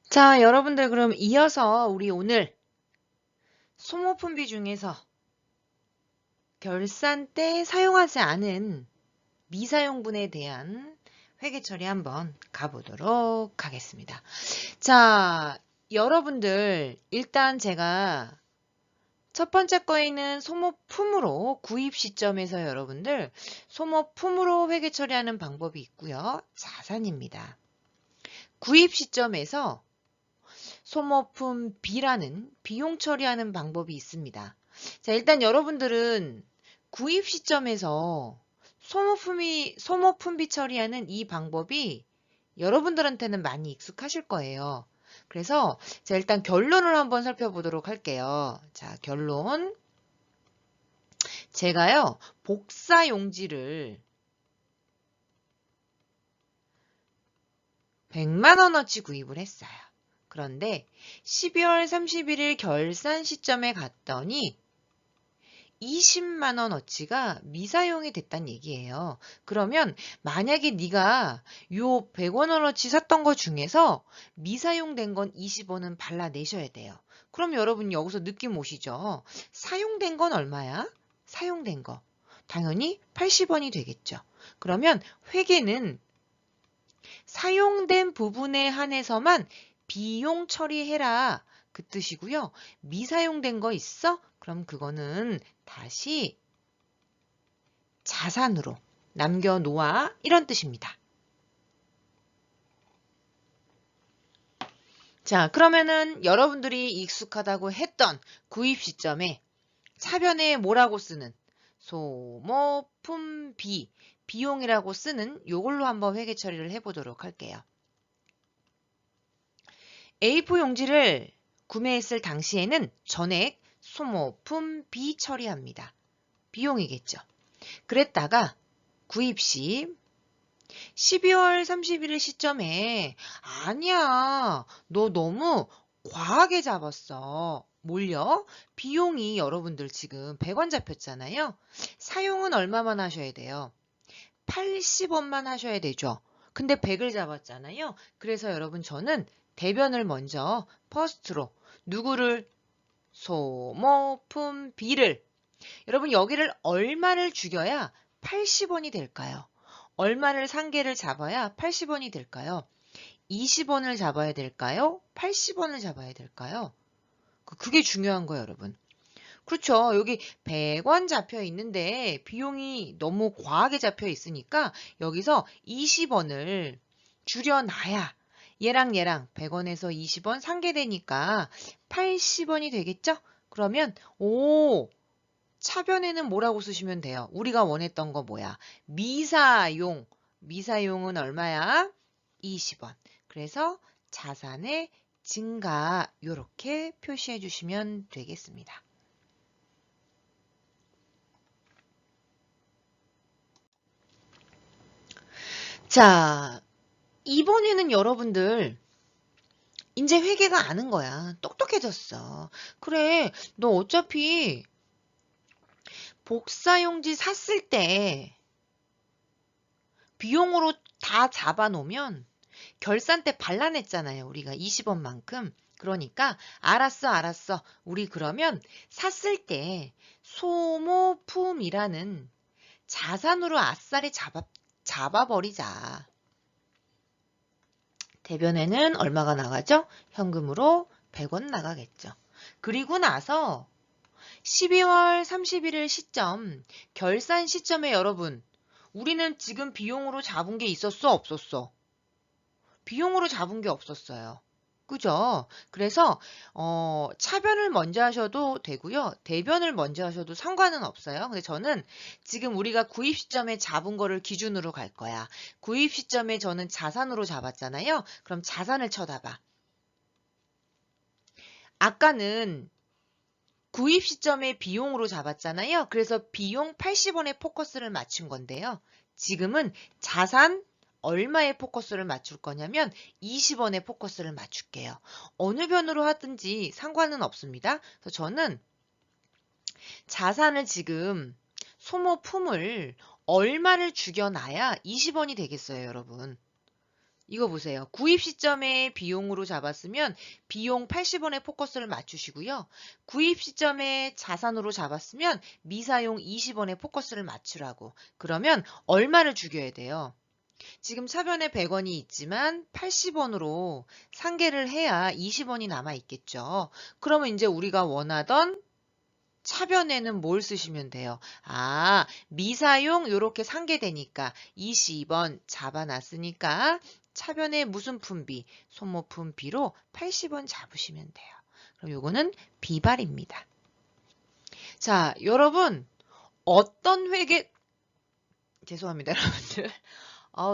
자, 여러분들 그럼 이어서 우리 오늘 소모품비 중에서 결산 때 사용하지 않은 미사용분에 대한 회계 처리 한번 가보도록 하겠습니다. 자, 여러분들 일단 제가 첫 번째 거에는 소모품으로 구입 시점에서 여러분들 소모품으로 회계 처리하는 방법이 있고요. 자산입니다. 구입 시점에서 소모품 B라는 비용 처리하는 방법이 있습니다. 자, 일단 여러분들은 구입 시점에서 소모품비 처리하는 이 방법이 여러분들한테는 많이 익숙하실 거예요. 그래서 자, 일단 결론을 한번 살펴보도록 할게요. 자, 결론. 제가요, 복사 용지를 100만 원어치 구입을 했어요. 그런데 12월 31일 결산 시점에 갔더니 20만 원어치가 미사용이 됐단 얘기예요. 그러면 만약에 네가 요 100원어치 샀던 거 중에서 미사용된 건 20원은 발라내셔야 돼요. 그럼 여러분 여기서 느낌 오시죠? 사용된 건 얼마야? 사용된 거. 당연히 80원이 되겠죠. 그러면 회계는 사용된 부분에 한해서만 비용 처리해라. 그 뜻이고요. 미사용된 거 있어? 그럼 그거는 다시 자산으로 남겨놓아. 이런 뜻입니다. 자, 그러면은 여러분들이 익숙하다고 했던 구입 시점에 차변에 뭐라고 쓰는 소모품비, 비용이라고 쓰는 요걸로 한번 회계 처리를 해보도록 할게요. A4 용지를 구매했을 당시에는 전액 소모품비 처리합니다. 비용이겠죠. 그랬다가 구입 시 12월 31일 시점에 아니야, 너 너무 과하게 잡았어. 뭘요? 비용이 여러분들 지금 100원 잡혔잖아요. 사용은 얼마만 하셔야 돼요? 80원만 하셔야 되죠. 근데 100을 잡았잖아요. 그래서 여러분 저는 대변을 먼저 퍼스트로 누구를 소모품비를 여러분 여기를 얼마를 죽여야 80원이 될까요? 얼마를 상계를 잡아야 80원이 될까요? 20원을 잡아야 될까요? 80원을 잡아야 될까요? 그게 중요한 거예요, 여러분. 그렇죠. 여기 100원 잡혀 있는데 비용이 너무 과하게 잡혀 있으니까 여기서 20원을 줄여놔야 얘랑 100원에서 20원 상계되니까 80원이 되겠죠? 그러면 차변에는 뭐라고 쓰시면 돼요? 우리가 원했던 거 뭐야? 미사용. 미사용은 얼마야? 20원. 그래서 자산의 증가 이렇게 표시해 주시면 되겠습니다. 자, 이번에는 여러분들 이제 회계가 아는 거야. 똑똑해졌어. 그래, 너 어차피 복사용지 샀을 때 비용으로 다 잡아놓으면 결산 때 발라냈잖아요. 우리가 20원만큼. 그러니까 알았어. 우리 그러면 샀을 때 소모품이라는 자산으로 아싸리 잡아버리자. 대변에는 얼마가 나가죠? 현금으로 100원 나가겠죠. 그리고 나서 12월 31일 시점, 결산 시점에 여러분, 우리는 지금 비용으로 잡은 게 있었어? 없었어? 비용으로 잡은 게 없었어요. 그죠? 그래서 차변을 먼저 하셔도 되고요. 대변을 먼저 하셔도 상관은 없어요. 근데 저는 지금 우리가 구입 시점에 잡은 거를 기준으로 갈 거야. 구입 시점에 저는 자산으로 잡았잖아요. 그럼 자산을 쳐다봐. 아까는 구입 시점에 비용으로 잡았잖아요. 그래서 비용 80원에 포커스를 맞춘 건데요. 지금은 자산 얼마에 포커스를 맞출 거냐면 20원에 포커스를 맞출게요. 어느 변으로 하든지 상관은 없습니다. 그래서 저는 자산을 지금 소모품을 얼마를 죽여놔야 20원이 되겠어요, 여러분. 이거 보세요. 구입 시점에 비용으로 잡았으면 비용 80원에 포커스를 맞추시고요. 구입 시점에 자산으로 잡았으면 미사용 20원에 포커스를 맞추라고. 그러면 얼마를 죽여야 돼요? 지금 차변에 100원이 있지만 80원으로 상계를 해야 20원이 남아 있겠죠. 그러면 이제 우리가 원하던 차변에는 뭘 쓰시면 돼요? 아, 미사용 요렇게 상계되니까 20원 잡아놨으니까 차변에 무슨 품비? 소모품비로 80원 잡으시면 돼요. 그럼 요거는 비발입니다. 자, 여러분 어떤 회계 죄송합니다, 여러분들.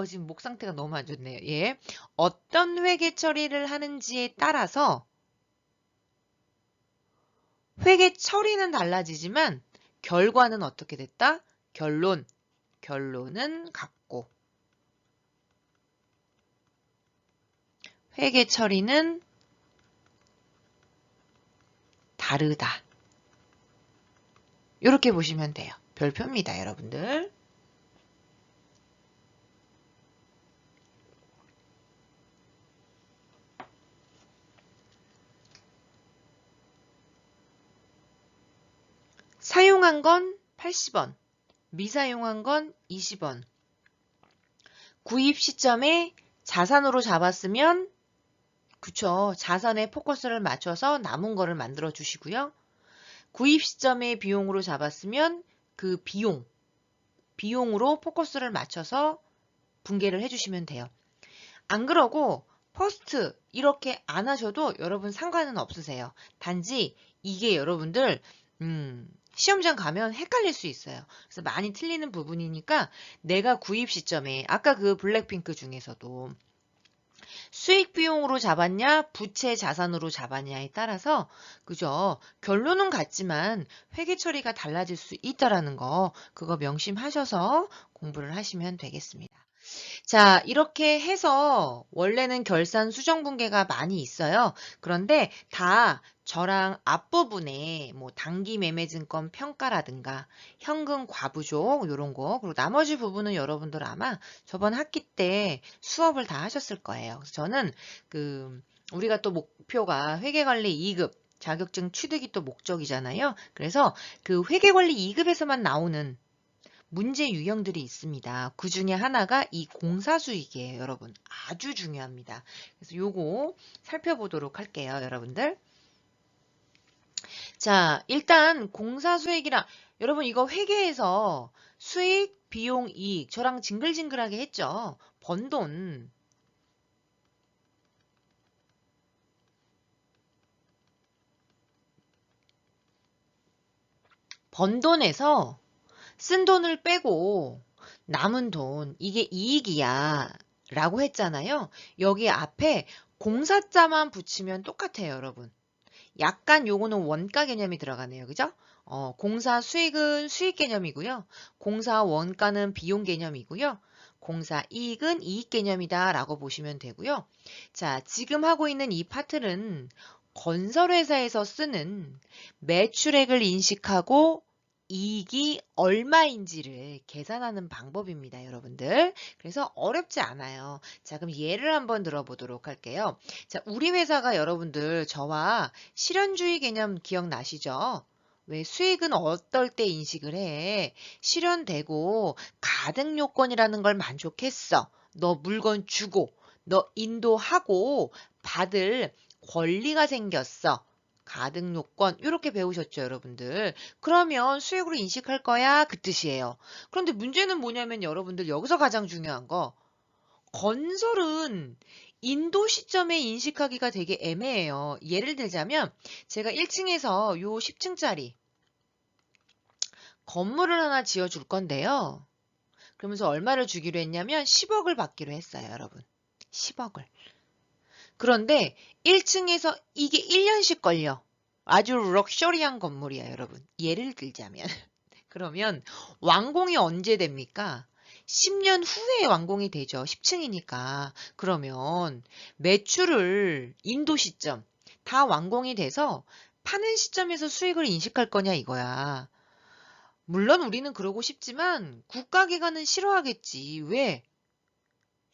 지금 목 상태가 너무 안 좋네요. 예. 어떤 회계 처리를 하는지에 따라서 회계 처리는 달라지지만 결과는 어떻게 됐다? 결론은 같고 회계 처리는 다르다. 이렇게 보시면 돼요. 별표입니다, 여러분들. 사용한 건 80원, 미사용한 건 20원. 구입 시점에 자산으로 잡았으면 그쵸. 자산에 포커스를 맞춰서 남은 거를 만들어 주시고요. 구입 시점에 비용으로 잡았으면 그 비용으로 포커스를 맞춰서 분계를 해주시면 돼요. 안 그러고 퍼스트 이렇게 안 하셔도 여러분 상관은 없으세요. 단지 이게 여러분들 시험장 가면 헷갈릴 수 있어요. 그래서 많이 틀리는 부분이니까 내가 구입 시점에 아까 그 블랙핑크 중에서도 수익 비용으로 잡았냐, 부채 자산으로 잡았냐에 따라서 그죠? 결론은 같지만 회계 처리가 달라질 수 있다라는 거 그거 명심하셔서 공부를 하시면 되겠습니다. 자, 이렇게 해서 원래는 결산 수정분계가 많이 있어요. 그런데 다 저랑 앞부분에 뭐 단기 매매증권 평가라든가 현금 과부족 이런 거 그리고 나머지 부분은 여러분들 아마 저번 학기 때 수업을 다 하셨을 거예요. 그래서 저는 우리가 또 목표가 회계관리 2급 자격증 취득이 또 목적이잖아요. 그래서 그 회계관리 2급에서만 나오는 문제 유형들이 있습니다. 그 중에 하나가 이 공사수익이에요, 여러분. 아주 중요합니다. 그래서 요거 살펴보도록 할게요, 여러분들. 자, 일단 공사수익이랑 여러분 이거 회계에서 수익, 비용, 이익 저랑 징글징글하게 했죠. 번 돈에서 쓴 돈을 빼고 남은 돈 이게 이익이야 라고 했잖아요. 여기 앞에 공사자만 붙이면 똑같아요, 여러분. 약간 요거는 원가 개념이 들어가네요. 그죠? 공사 수익은 수익 개념이고요. 공사 원가는 비용 개념이고요. 공사 이익은 이익 개념이다 라고 보시면 되고요. 자, 지금 하고 있는 이 파트는 건설회사에서 쓰는 매출액을 인식하고 이익이 얼마인지를 계산하는 방법입니다, 여러분들. 그래서 어렵지 않아요. 자, 그럼 예를 한번 들어보도록 할게요. 자, 우리 회사가 여러분들 저와 실현주의 개념 기억나시죠? 왜 수익은 어떨 때 인식을 해? 실현되고 가등 요건이라는 걸 만족했어. 너 물건 주고, 너 인도하고 받을 권리가 생겼어. 가등 요건 이렇게 배우셨죠, 여러분들. 그러면 수익으로 인식할 거야 그 뜻이에요. 그런데 문제는 뭐냐면 여러분들 여기서 가장 중요한 거 건설은 인도 시점에 인식하기가 되게 애매해요. 예를 들자면 제가 1층에서 요 10층짜리 건물을 하나 지어줄 건데요. 그러면서 얼마를 주기로 했냐면 10억을 받기로 했어요, 여러분. 10억을. 그런데 1층에서 이게 1년씩 걸려. 아주 럭셔리한 건물이야, 여러분. 예를 들자면. 그러면 완공이 언제 됩니까? 10년 후에 완공이 되죠. 10층이니까. 그러면 매출을 인도 시점 다 완공이 돼서 파는 시점에서 수익을 인식할 거냐 이거야. 물론 우리는 그러고 싶지만 국가기관은 싫어하겠지. 왜?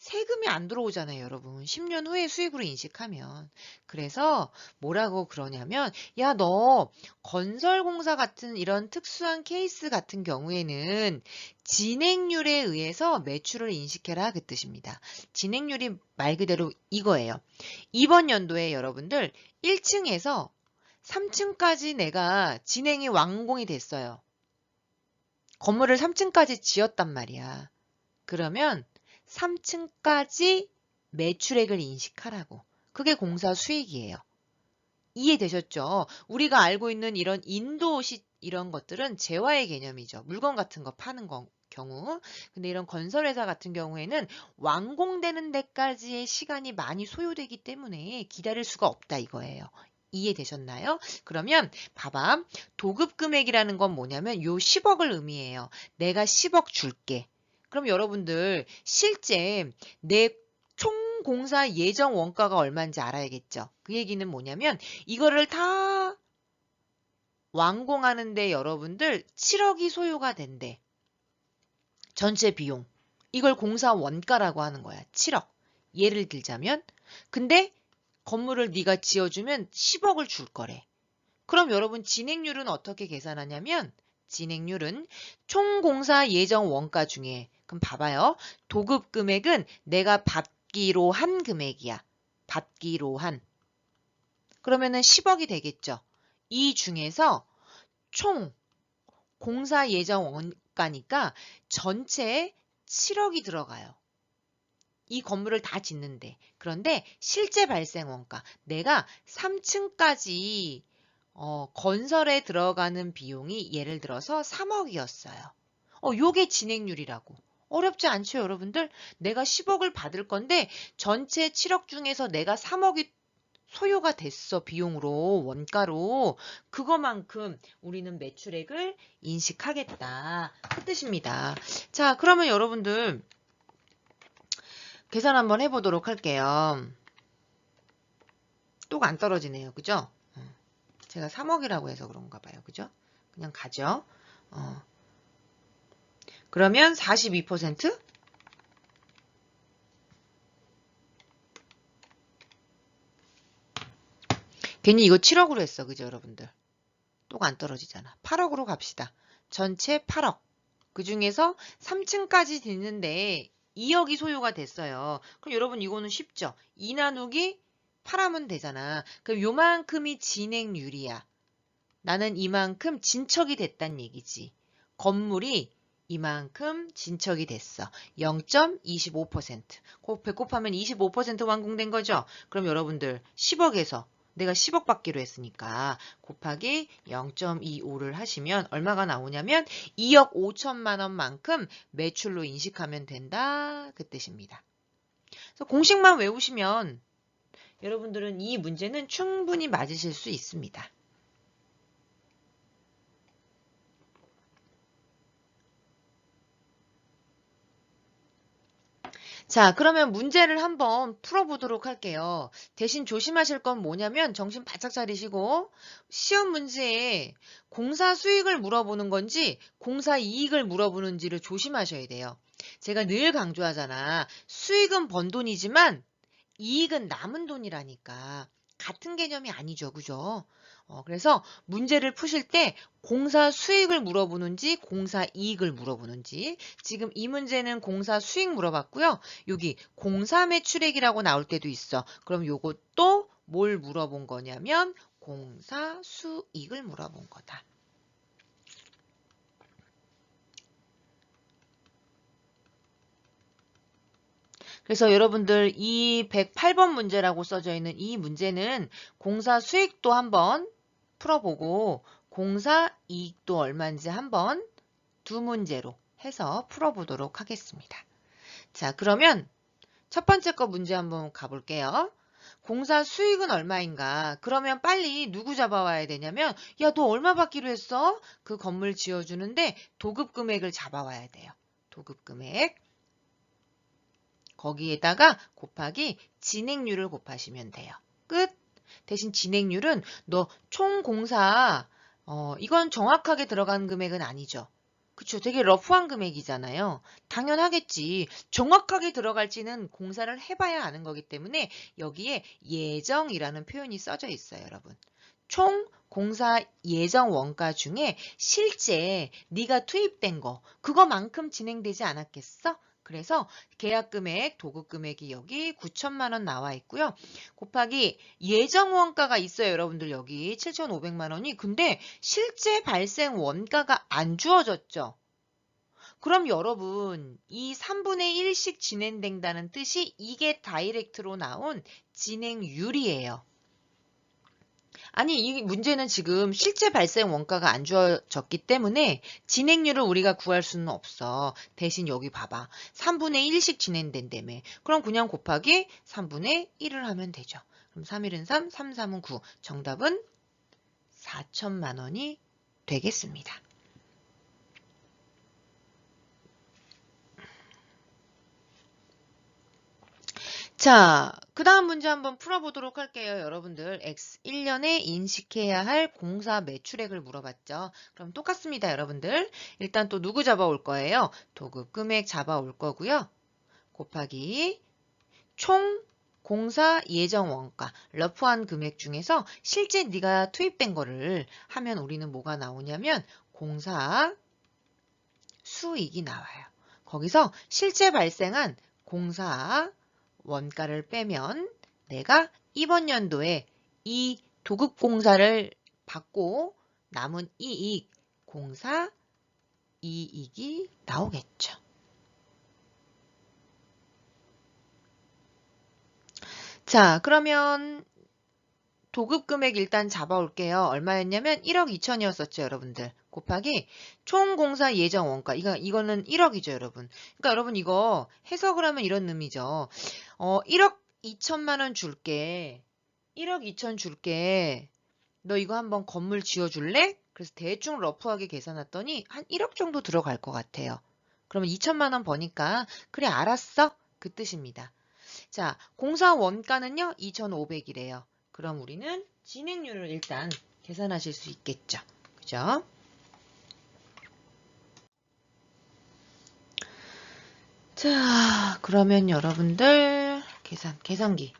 세금이 안 들어오잖아요, 여러분. 10년 후에 수익으로 인식하면. 그래서 뭐라고 그러냐면, 야, 너 건설공사 같은 이런 특수한 케이스 같은 경우에는 진행률에 의해서 매출을 인식해라 그 뜻입니다. 진행률이 말 그대로 이거예요. 이번 연도에 여러분들 1층에서 3층까지 내가 진행이 완공이 됐어요. 건물을 3층까지 지었단 말이야. 그러면 3층까지 매출액을 인식하라고. 그게 공사 수익이에요. 이해되셨죠? 우리가 알고 있는 이런 인도시 이런 것들은 재화의 개념이죠. 물건 같은 거 파는 경우. 근데 이런 건설회사 같은 경우에는 완공되는 데까지의 시간이 많이 소요되기 때문에 기다릴 수가 없다 이거예요. 이해되셨나요? 그러면 봐봐. 도급 금액이라는 건 뭐냐면 요 10억을 의미해요. 내가 10억 줄게. 그럼 여러분들 실제 내 총 공사 예정 원가가 얼마인지 알아야겠죠. 그 얘기는 뭐냐면 이거를 다 완공하는데 여러분들 7억이 소요가 된대. 전체 비용. 이걸 공사 원가라고 하는 거야. 7억. 예를 들자면 근데 건물을 네가 지어주면 10억을 줄 거래. 그럼 여러분 진행률은 어떻게 계산하냐면 진행률은 총 공사 예정 원가 중에 그럼 봐봐요. 도급 금액은 내가 받기로 한 금액이야. 받기로 한. 그러면은 10억이 되겠죠. 이 중에서 총 공사 예정 원가니까 전체에 7억이 들어가요. 이 건물을 다 짓는데. 그런데 실제 발생 원가. 내가 3층까지 건설에 들어가는 비용이 예를 들어서 3억이었어요. 요게 진행률이라고. 어렵지 않죠, 여러분들? 내가 10억을 받을 건데 전체 7억 중에서 내가 3억이 소요가 됐어, 비용으로, 원가로. 그거만큼 우리는 매출액을 인식하겠다. 그 뜻입니다. 자, 그러면 여러분들 계산 한번 해보도록 할게요. 똑 안 떨어지네요. 그죠? 제가 3억이라고 해서 그런가 봐요. 그죠? 그냥 가죠. 그러면 42%? 괜히 이거 7억으로 했어. 그죠, 여러분들? 똑 안 떨어지잖아. 8억으로 갑시다. 전체 8억. 그 중에서 3층까지 짓는데 2억이 소요가 됐어요. 그럼 여러분 이거는 쉽죠? 2 나누기 8하면 되잖아. 그럼 요만큼이 진행률이야. 나는 이만큼 진척이 됐단 얘기지. 건물이 이만큼 진척이 됐어. 0.25%. 곱해 곱하면 25% 완공된 거죠? 그럼 여러분들 10억에서 내가 10억 받기로 했으니까 곱하기 0.25를 하시면 얼마가 나오냐면 2억 5천만 원만큼 매출로 인식하면 된다. 그 뜻입니다. 그래서 공식만 외우시면 여러분들은 이 문제는 충분히 맞으실 수 있습니다. 자, 그러면 문제를 한번 풀어보도록 할게요. 대신 조심하실 건 뭐냐면 정신 바짝 차리시고 시험 문제에 공사 수익을 물어보는 건지 공사 이익을 물어보는지를 조심하셔야 돼요. 제가 늘 강조하잖아. 수익은 번 돈이지만 이익은 남은 돈이라니까. 같은 개념이 아니죠. 그죠? 그래서 문제를 푸실 때 공사 수익을 물어보는지 공사 이익을 물어보는지 지금 이 문제는 공사 수익 물어봤고요. 여기 공사 매출액이라고 나올 때도 있어. 그럼 요것도 뭘 물어본 거냐면 공사 수익을 물어본 거다. 그래서 여러분들 이 108번 문제라고 써져 있는 이 문제는 공사 수익도 한번 풀어보고 공사 이익도 얼마인지 한번 두 문제로 해서 풀어보도록 하겠습니다. 자, 그러면 첫 번째 거 문제 한번 가볼게요. 공사 수익은 얼마인가? 그러면 빨리 누구 잡아와야 되냐면 야, 너 얼마 받기로 했어? 그 건물 지어주는데 도급 금액을 잡아와야 돼요. 도급 금액. 거기에다가 곱하기 진행률을 곱하시면 돼요. 끝. 대신 진행률은 너 총 공사 이건 정확하게 들어간 금액은 아니죠. 그쵸. 되게 러프한 금액이잖아요. 당연하겠지. 정확하게 들어갈지는 공사를 해봐야 아는 거기 때문에 여기에 예정이라는 표현이 써져 있어요, 여러분. 총 공사 예정 원가 중에 실제 네가 투입된 거, 그거만큼 진행되지 않았겠어? 그래서 계약 금액, 도급 금액이 여기 9천만 원 나와 있고요. 곱하기 예정 원가가 있어요, 여러분들 여기 7,500만 원이. 근데 실제 발생 원가가 안 주어졌죠. 그럼 여러분 이 3분의 1씩 진행된다는 뜻이 이게 다이렉트로 나온 진행률이에요. 아니, 이 문제는 지금 실제 발생 원가가 안 주어졌기 때문에 진행률을 우리가 구할 수는 없어. 대신 여기 봐봐. 3분의 1씩 진행된다며. 그럼 그냥 곱하기 3분의 1을 하면 되죠. 그럼 3일은 3, 3, 3은 9. 정답은 4천만 원이 되겠습니다. 자, 그 다음 문제 한번 풀어보도록 할게요. 여러분들 X1년에 인식해야 할 공사 매출액을 물어봤죠. 그럼 똑같습니다. 여러분들 일단 또 누구 잡아올 거예요? 도급 금액 잡아올 거고요. 곱하기 총 공사 예정 원가, 러프한 금액 중에서 실제 네가 투입된 거를 하면 우리는 뭐가 나오냐면 공사 수익이 나와요. 거기서 실제 발생한 공사 원가를 빼면 내가 이번 연도에 이 도급 공사를 받고 남은 이익, 공사 이익이 나오겠죠. 자, 그러면 도급 금액 일단 잡아올게요. 얼마였냐면 1억 2천이었었죠, 여러분들. 곱하기 총 공사 예정 원가. 이거는 1억이죠, 여러분. 그러니까 여러분 이거 해석을 하면 이런 의미죠. 1억 2천만 원 줄게. 1억 2천 줄게. 너 이거 한번 건물 지어줄래? 그래서 대충 러프하게 계산했더니 한 1억 정도 들어갈 것 같아요. 그러면 2천만 원 버니까 그래 알았어? 그 뜻입니다. 자, 공사 원가는요 2,500이래요. 그럼 우리는 진행률을 일단 계산하실 수 있겠죠. 그죠? 자, 그러면 여러분들 계산기.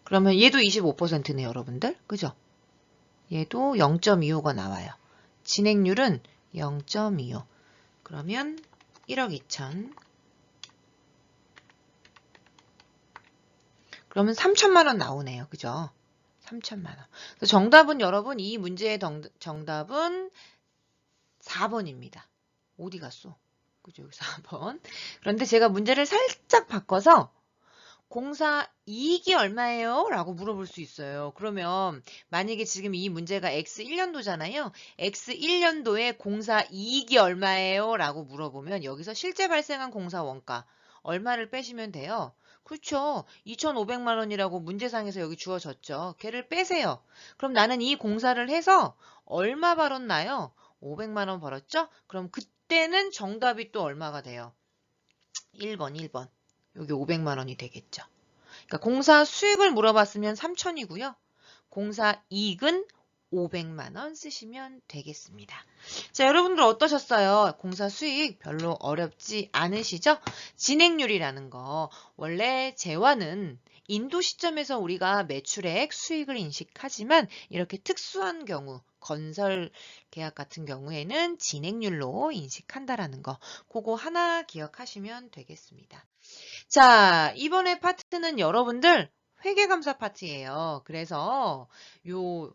그러면 얘도 25%네, 여러분들. 그죠? 얘도 0.25가 나와요. 진행률은 0.25. 그러면 1억 2천. 그러면 3천만 원 나오네요. 그죠? 3천만 원. 정답은 여러분 이 문제의 정답은 4번입니다. 어디 갔어? 그죠? 4번. 그런데 제가 문제를 살짝 바꿔서 공사 이익이 얼마예요? 라고 물어볼 수 있어요. 그러면 만약에 지금 이 문제가 X1년도잖아요. X1년도에 공사 이익이 얼마예요? 라고 물어보면 여기서 실제 발생한 공사 원가 얼마를 빼시면 돼요. 그렇죠. 2,500만 원이라고 문제상에서 여기 주어졌죠. 걔를 빼세요. 그럼 나는 이 공사를 해서 얼마 벌었나요? 500만 원 벌었죠? 그럼 그때는 정답이 또 얼마가 돼요? 1번. 여기 500만 원이 되겠죠. 그러니까 공사 수익을 물어봤으면 3천이고요. 공사 이익은 500만 원 쓰시면 되겠습니다. 자, 여러분들 어떠셨어요? 공사 수익 별로 어렵지 않으시죠? 진행률이라는 거. 원래 재화는 인도 시점에서 우리가 매출액, 수익을 인식하지만 이렇게 특수한 경우, 건설 계약 같은 경우에는 진행률로 인식한다라는 거. 그거 하나 기억하시면 되겠습니다. 자, 이번에 파트는 여러분들 회계감사 파트예요. 그래서 요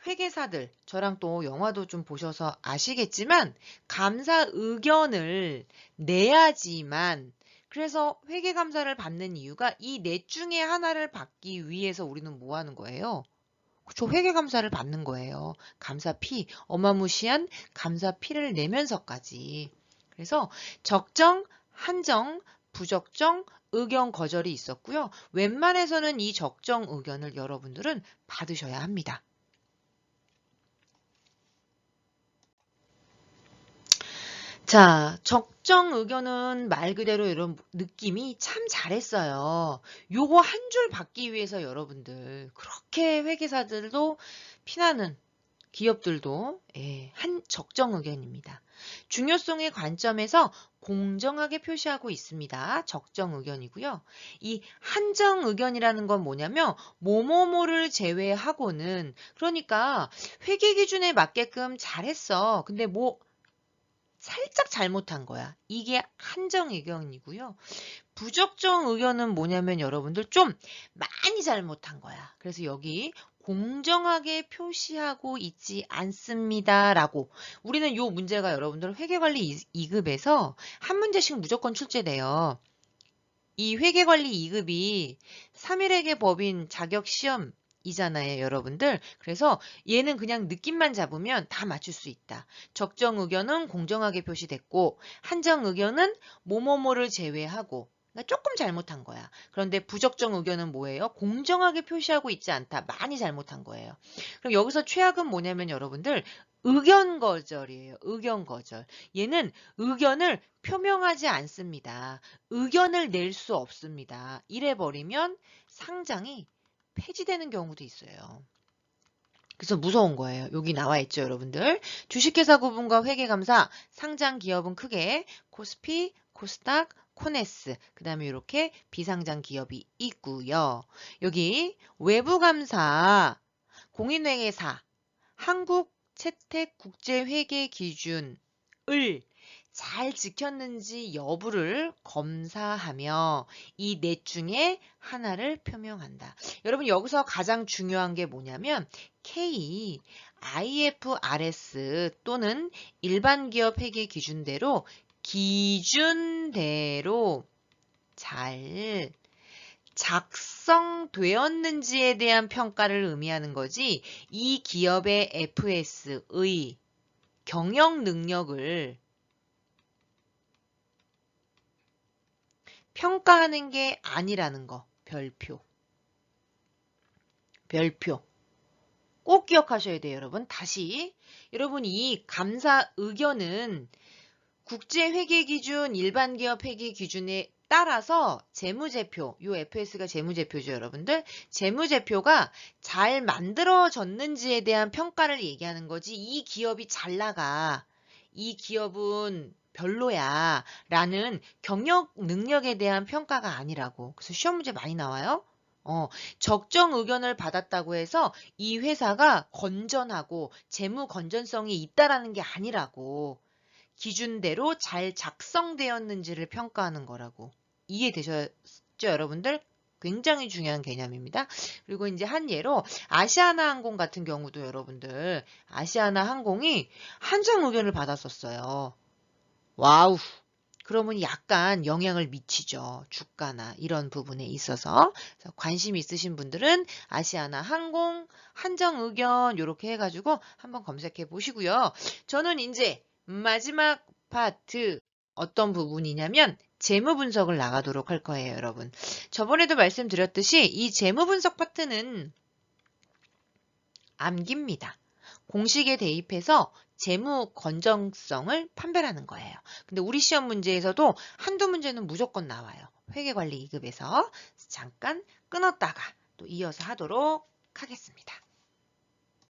회계사들, 저랑 또 영화도 좀 보셔서 아시겠지만 감사 의견을 내야지만 그래서 회계감사를 받는 이유가 이 넷 중에 하나를 받기 위해서 우리는 뭐 하는 거예요? 그쵸, 회계감사를 받는 거예요. 감사피, 어마무시한 감사피를 내면서까지. 그래서 적정, 한정, 부적정, 의견 거절이 있었고요. 웬만해서는 이 적정 의견을 여러분들은 받으셔야 합니다. 자, 적정 의견은 말 그대로 이런 느낌이 참 잘했어요. 요거 한 줄 받기 위해서 여러분들 그렇게 회계사들도 피나는 기업들도 적정 의견입니다. 중요성의 관점에서 공정하게 표시하고 있습니다. 적정 의견이고요. 이 한정 의견이라는 건 뭐냐면 뭐뭐뭐를 제외하고는, 그러니까 회계 기준에 맞게끔 잘했어. 근데 뭐 살짝 잘못한 거야. 이게 한정 의견이고요. 부적정 의견은 뭐냐면 여러분들 좀 많이 잘못한 거야. 그래서 여기 공정하게 표시하고 있지 않습니다라고. 우리는 요 문제가 여러분들 회계관리 2급에서 한 문제씩 무조건 출제돼요. 이 회계관리 2급이 3일회계 법인 자격시험 이잖아요, 여러분들. 그래서 얘는 그냥 느낌만 잡으면 다 맞출 수 있다. 적정 의견은 공정하게 표시됐고, 한정 의견은 뭐뭐뭐를 제외하고, 그러니까 조금 잘못한 거야. 그런데 부적정 의견은 뭐예요? 공정하게 표시하고 있지 않다. 많이 잘못한 거예요. 그럼 여기서 최악은 뭐냐면 여러분들 의견 거절이에요. 의견 거절. 얘는 의견을 표명하지 않습니다. 의견을 낼 수 없습니다. 이래 버리면 상장이 폐지되는 경우도 있어요. 그래서 무서운 거예요. 여기 나와 있죠, 여러분들. 주식회사 구분과 회계감사, 상장 기업은 크게 코스피, 코스닥, 코네스, 그 다음에 이렇게 비상장 기업이 있고요. 여기 외부감사, 공인회계사, 한국채택국제회계기준을 잘 지켰는지 여부를 검사하며 이 넷 중에 하나를 표명한다. 여러분 여기서 가장 중요한 게 뭐냐면 K, IFRS 또는 일반 기업 회계 기준대로 잘 작성되었는지에 대한 평가를 의미하는 거지, 이 기업의 FS의 경영 능력을 평가하는 게 아니라는 거. 별표. 꼭 기억하셔야 돼요, 여러분. 다시. 여러분, 이 감사 의견은 국제회계기준, 일반기업 회계기준에 따라서 재무제표, 요 FS가 재무제표죠, 여러분들. 재무제표가 잘 만들어졌는지에 대한 평가를 얘기하는 거지, 이 기업이 잘 나가, 이 기업은 별로야 라는 경영 능력에 대한 평가가 아니라고. 그래서 시험 문제 많이 나와요. 적정 의견을 받았다고 해서 이 회사가 건전하고 재무 건전성이 있다라는 게 아니라고. 기준대로 잘 작성되었는지를 평가하는 거라고. 이해되셨죠, 여러분들? 굉장히 중요한 개념입니다. 그리고 이제 한 예로 아시아나항공 같은 경우도 여러분들, 아시아나항공이 한정 의견을 받았었어요. 와우. 그러면 약간 영향을 미치죠. 주가나 이런 부분에 있어서. 그래서 관심 있으신 분들은 아시아나항공 한정 의견 이렇게 해가지고 한번 검색해 보시고요. 저는 이제 마지막 파트 어떤 부분이냐면 재무 분석을 나가도록 할 거예요, 여러분. 저번에도 말씀드렸듯이 이 재무 분석 파트는 암기입니다. 공식에 대입해서 재무 건전성을 판별하는 거예요. 근데 우리 시험 문제에서도 한두 문제는 무조건 나와요. 회계관리 2급에서. 잠깐 끊었다가 또 이어서 하도록 하겠습니다.